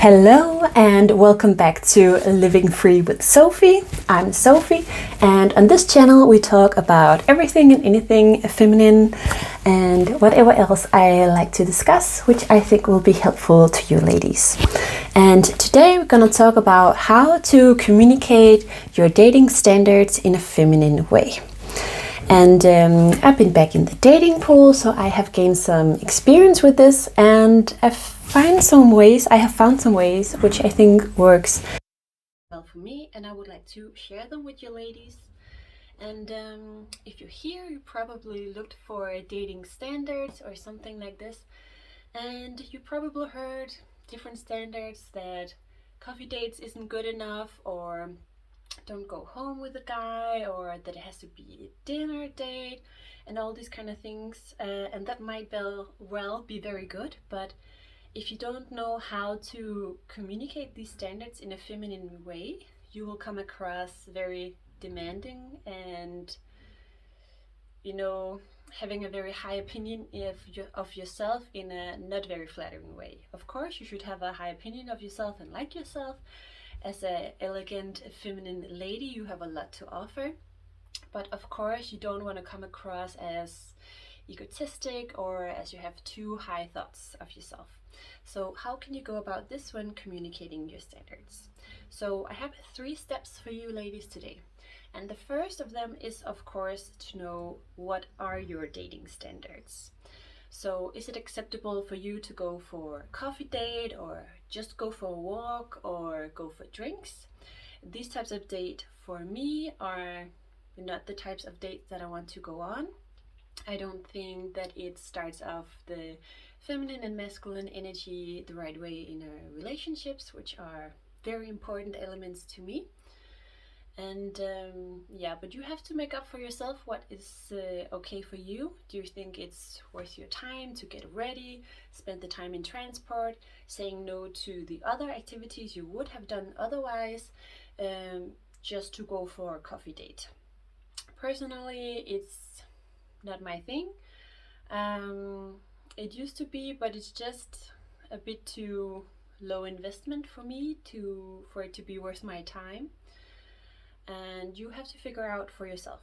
Hello and welcome back to Living Free with Sophie. I'm Sophie, and on this channel we talk about everything and anything feminine and whatever else I like to discuss, which I think will be helpful to you ladies. And today we're gonna talk about how to communicate your dating standards in a feminine way. And I've been back in the dating pool, so I have gained some experience with this, and I have found some ways which I think works well for me, and I would like to share them with you ladies. And if you're here, you probably looked for dating standards or something like this, and you probably heard different standards that coffee dates isn't good enough, or don't go home with a guy, or that it has to be a dinner date, and all these kind of things. And that might well be very good, but if you don't know how to communicate these standards in a feminine way, you will come across very demanding and, having a very high opinion of yourself in a not very flattering way. Of course, you should have a high opinion of yourself and like yourself. As an elegant feminine lady, you have a lot to offer, but of course you don't want to come across as egotistic or as you have too high thoughts of yourself. So how can you go about this when communicating your standards? So I have 3 steps for you ladies today. And the first of them is, of course, to know what are your dating standards. So is it acceptable for you to go for a coffee date, or just go for a walk, or go for drinks? These types of dates for me are not the types of dates that I want to go on. I don't think that it starts off the feminine and masculine energy the right way in our relationships, which are very important elements to me. And but you have to make up for yourself what is okay for you. Do you think it's worth your time to get ready, spend the time in transport, saying no to the other activities you would have done otherwise, just to go for a coffee date? Personally, it's not my thing. It used to be, but it's just a bit too low investment for me for it to be worth my time. And you have to figure out for yourself.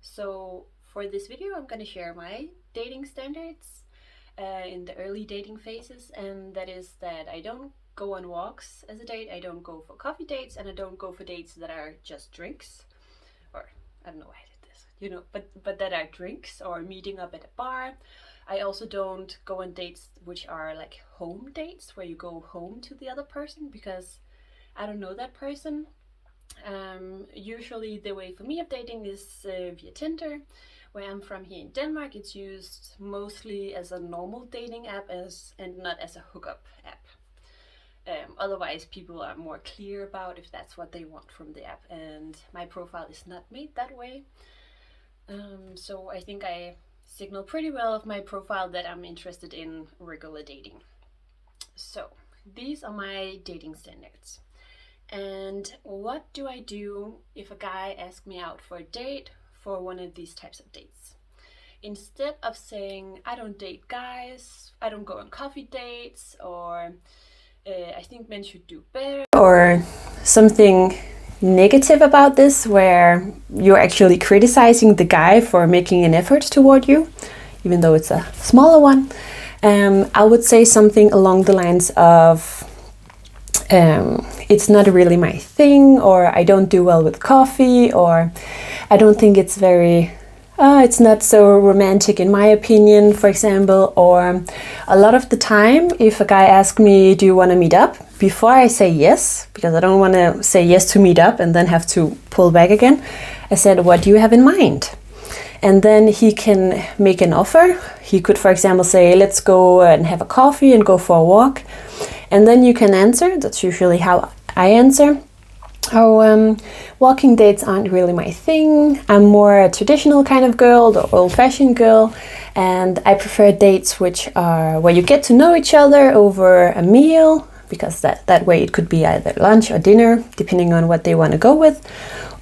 So for this video, I'm going to share my dating standards in the early dating phases, and that is that I don't go on walks as a date, I don't go for coffee dates, and I don't go for dates that are just drinks, or I don't know why I did this, but that are drinks or meeting up at a bar. I also don't go on dates which are like home dates, where you go home to the other person, because I don't know that person. Usually the way for me of dating is via Tinder. Where I'm from here in Denmark, it's used mostly as a normal dating app and not as a hookup app. Otherwise people are more clear about if that's what they want from the app, and my profile is not made that way. So I think I signal pretty well of my profile that I'm interested in regular dating. So these are my dating standards. And what do I do if a guy asks me out for a date for one of these types of dates? Instead of saying, I don't date guys, I don't go on coffee dates, or I think men should do better, or something negative about this, where you're actually criticizing the guy for making an effort toward you, even though it's a smaller one, I would say something along the lines of, it's not really my thing, or I don't do well with coffee, or I don't think it's it's not so romantic in my opinion, for example. Or a lot of the time, if a guy asks me, do you want to meet up? Before I say yes, because I don't want to say yes to meet up and then have to pull back again, I said, what do you have in mind? And then he can make an offer. He could, for example, say, let's go and have a coffee and go for a walk. And then you can answer, that's usually how I answer, walking dates aren't really my thing. I'm more a traditional kind of girl, the old-fashioned girl, and I prefer dates which are where you get to know each other over a meal, because that way it could be either lunch or dinner, depending on what they want to go with,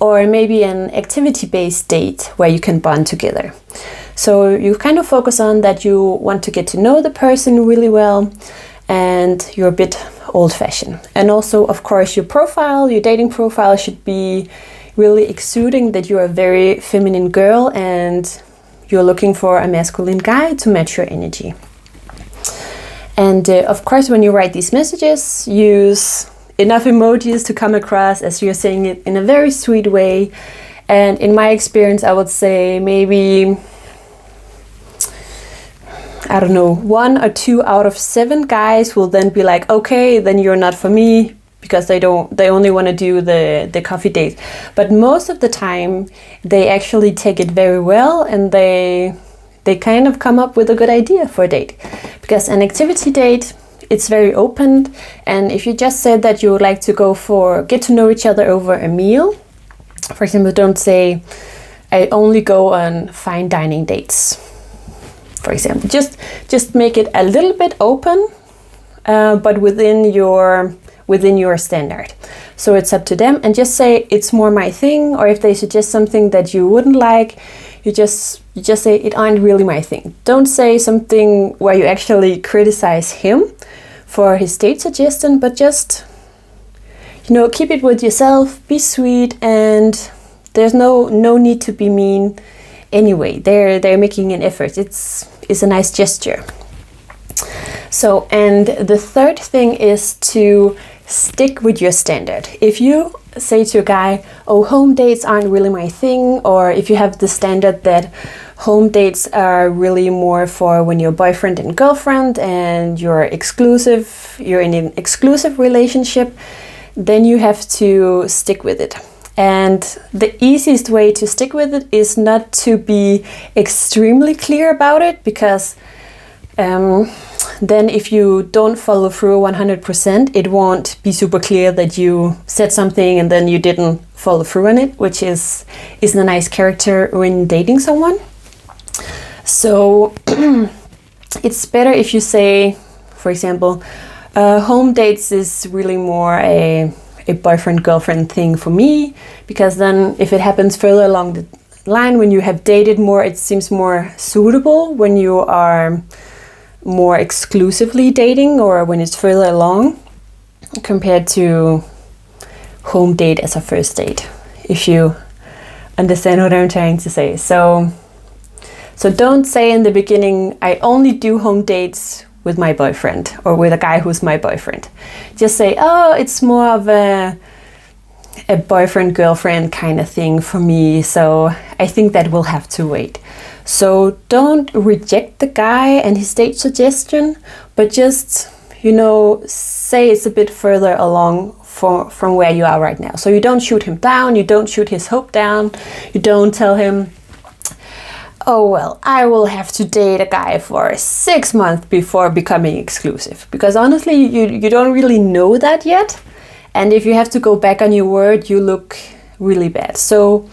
or maybe an activity-based date where you can bond together. So you kind of focus on that you want to get to know the person really well, and you're a bit old-fashioned. And also, of course, your dating profile should be really exuding that you're a very feminine girl and you're looking for a masculine guy to match your energy. And of course, when you write these messages, use enough emojis to come across as you're saying it in a very sweet way. And in my experience, I would say maybe, I don't know, 1 or 2 out of 7 guys will then be like, okay, then you're not for me, because they only want to do the coffee date. But most of the time, they actually take it very well, and they kind of come up with a good idea for a date. Because an activity date, it's very open, and if you just said that you would like to get to know each other over a meal, for example, don't say, I only go on fine dining dates, for example. Just make it a little bit open, but within your standard. So it's up to them, and just say it's more my thing, or if they suggest something that you wouldn't like, you just say it aren't really my thing. Don't say something where you actually criticize him for his date suggestion, but just, keep it with yourself, be sweet, and there's no need to be mean anyway. They're making an effort. It's a nice gesture. So, and the third thing is to stick with your standard. If you say to a guy, oh, home dates aren't really my thing, or if you have the standard that home dates are really more for when you're boyfriend and girlfriend and you're in an exclusive relationship, then you have to stick with it. And the easiest way to stick with it is not to be extremely clear about it, because then if you don't follow through 100%, it won't be super clear that you said something and then you didn't follow through on it, which isn't a nice character when dating someone. So it's better if you say, for example, home dates is really more a boyfriend-girlfriend thing for me, because then if it happens further along the line, when you have dated more, it seems more suitable when you are more exclusively dating, or when it's further along, compared to home date as a first date, if you understand what I'm trying to say. So don't say in the beginning, I only do home dates with my boyfriend, or with a guy who's my boyfriend. Just say, oh, it's more of a boyfriend-girlfriend kind of thing for me, so I think that will have to wait. So don't reject the guy and his date suggestion, but just, say it's a bit further along from where you are right now. So you don't shoot him down, you don't shoot his hope down, you don't tell him, oh, well, I will have to date a guy for 6 months before becoming exclusive. Because honestly, you don't really know that yet. And if you have to go back on your word, you look really bad. So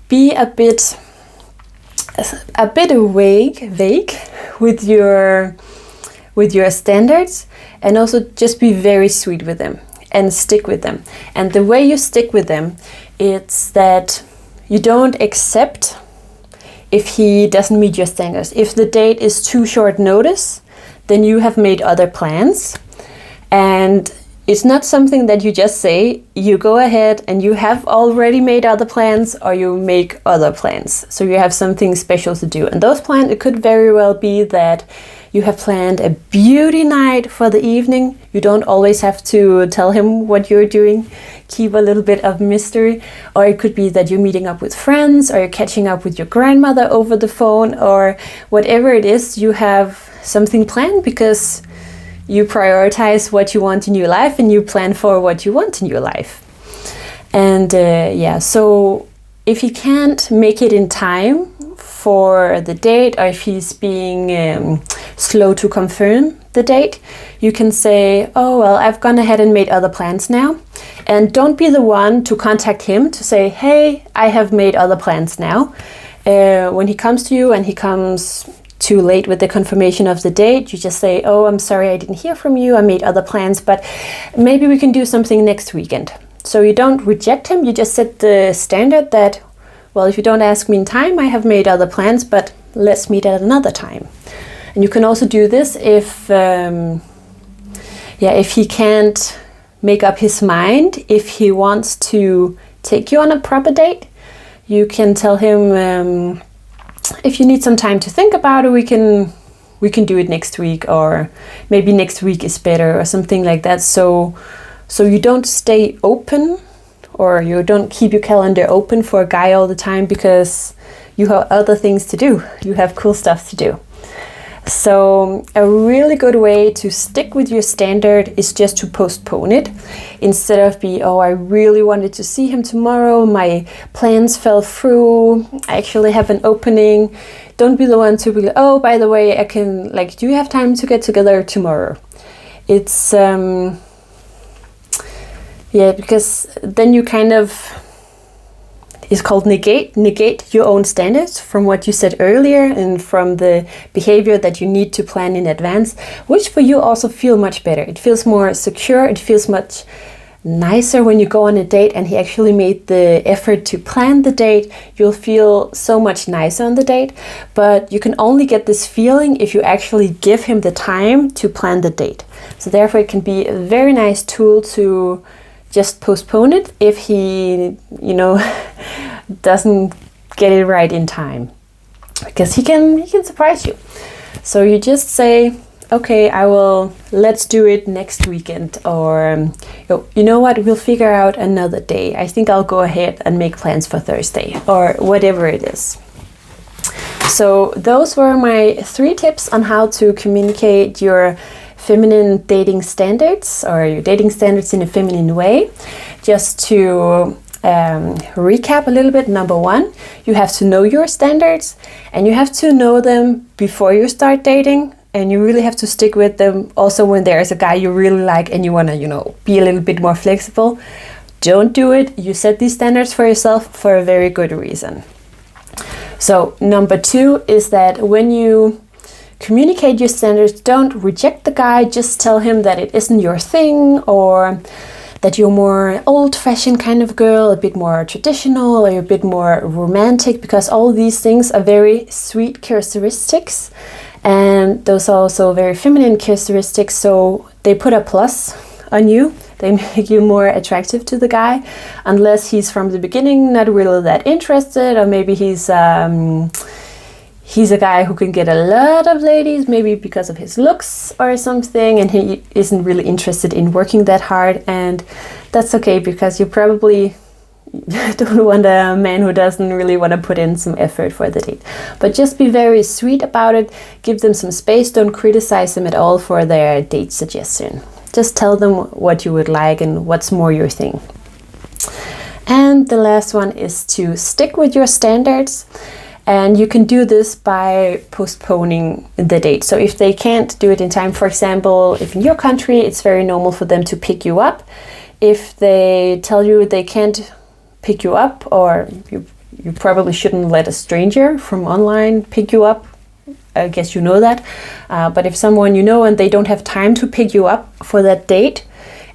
be a bit vague with your standards, and also just be very sweet with them and stick with them. And the way you stick with them, it's that you don't accept if he doesn't meet your standards. If the date is too short notice, then you have made other plans, and it's not something that you just say. You go ahead and you have already made other plans, or you make other plans. So you have something special to do. And those plans, it could very well be that you have planned a beauty night for the evening. You don't always have to tell him what you're doing. Keep a little bit of mystery. Or it could be that you're meeting up with friends, or you're catching up with your grandmother over the phone, or whatever it is, you have something planned because you prioritize what you want in your life, and you plan for what you want in your life. And so if he can't make it in time for the date, or if he's being slow to confirm the date, you can say, oh, well, I've gone ahead and made other plans now. And don't be the one to contact him to say, hey, I have made other plans now. When he comes to you and he comes too late with the confirmation of the date, you just say, oh, I'm sorry, I didn't hear from you, I made other plans, but maybe we can do something next weekend. So you don't reject him, you just set the standard that, well, if you don't ask me in time, I have made other plans, but let's meet at another time. And you can also do this if yeah, if he can't make up his mind if he wants to take you on a proper date, you can tell him, if you need some time to think about it, we can do it next week, or maybe next week is better, or something like that. So you don't stay open, or you don't keep your calendar open for a guy all the time, because you have other things to do. You have cool stuff to do. So a really good way to stick with your standard is just to postpone it, instead of oh, I really wanted to see him tomorrow, my plans fell through, I actually have an opening. Don't be the one to be like, oh, by the way, I can, like, do you have time to get together tomorrow? It's yeah, because then you kind of, it's called negate your own standards from what you said earlier, and from the behavior that you need to plan in advance, which for you also feel much better. It feels more secure, it feels much nicer when you go on a date and he actually made the effort to plan the date. You'll feel so much nicer on the date, but you can only get this feeling if you actually give him the time to plan the date. So therefore it can be a very nice tool to just postpone it if he, doesn't get it right in time, because he can surprise you. So you just say, okay, let's do it next weekend, or you know what, we'll figure out another day. I think I'll go ahead and make plans for Thursday, or whatever it is. So those were my 3 tips on how to communicate your feminine dating standards, or your dating standards in a feminine way. Just to recap a little bit, number 1, you have to know your standards, and you have to know them before you start dating, and you really have to stick with them also when there is a guy you really like and you want to, be a little bit more flexible. Don't do it. You set these standards for yourself for a very good reason. So number 2 is that when you communicate your standards, don't reject the guy. Just tell him that it isn't your thing, or that you're more old-fashioned kind of girl, a bit more traditional, or a bit more romantic, because all these things are very sweet characteristics, and those are also very feminine characteristics, so they put a plus on you. They make you more attractive to the guy, unless he's from the beginning not really that interested, or maybe he's a guy who can get a lot of ladies, maybe because of his looks or something, and he isn't really interested in working that hard, and that's okay, because you probably don't want a man who doesn't really want to put in some effort for the date. But just be very sweet about it, give them some space, don't criticize them at all for their date suggestion. Just tell them what you would like and what's more your thing. And the last one is to stick with your standards. And you can do this by postponing the date. So if they can't do it in time, for example, if in your country it's very normal for them to pick you up, if they tell you they can't pick you up, or you probably shouldn't let a stranger from online pick you up, I guess you know that. But if someone you know and they don't have time to pick you up for that date,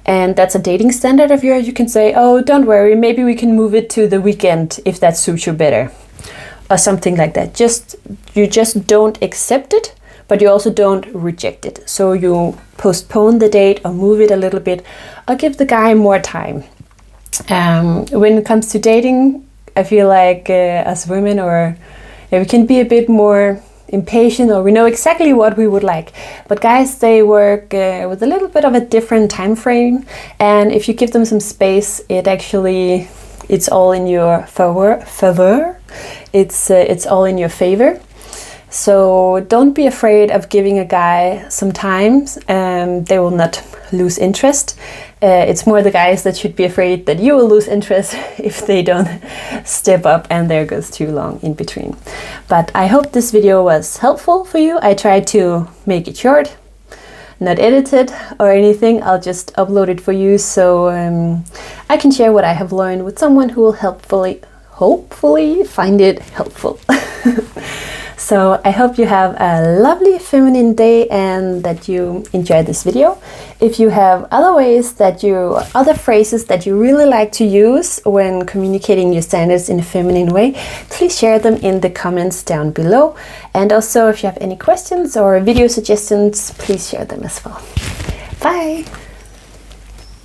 and that's a dating standard of yours, you can say, oh, don't worry, maybe we can move it to the weekend if that suits you better. Or something like that. You just don't accept it, but you also don't reject it. So you postpone the date, or move it a little bit, or give the guy more time. When it comes to dating, I feel like as women, we can be a bit more impatient, or we know exactly what we would like. But guys, they work with a little bit of a different time frame, and if you give them some space, it's all in your favor. It's all in your favor. So don't be afraid of giving a guy some time. They will not lose interest. It's more the guys that should be afraid that you will lose interest if they don't step up and there goes too long in between. But I hope this video was helpful for you. I tried to make it short, not edited or anything. I'll just upload it for you, so I can share what I have learned with someone who will hopefully find it helpful. So I hope you have a lovely feminine day and that you enjoyed this video. If you have other phrases that you really like to use when communicating your standards in a feminine way, please share them in the comments down below. And also, if you have any questions or video suggestions, please share them as well. Bye! Bye.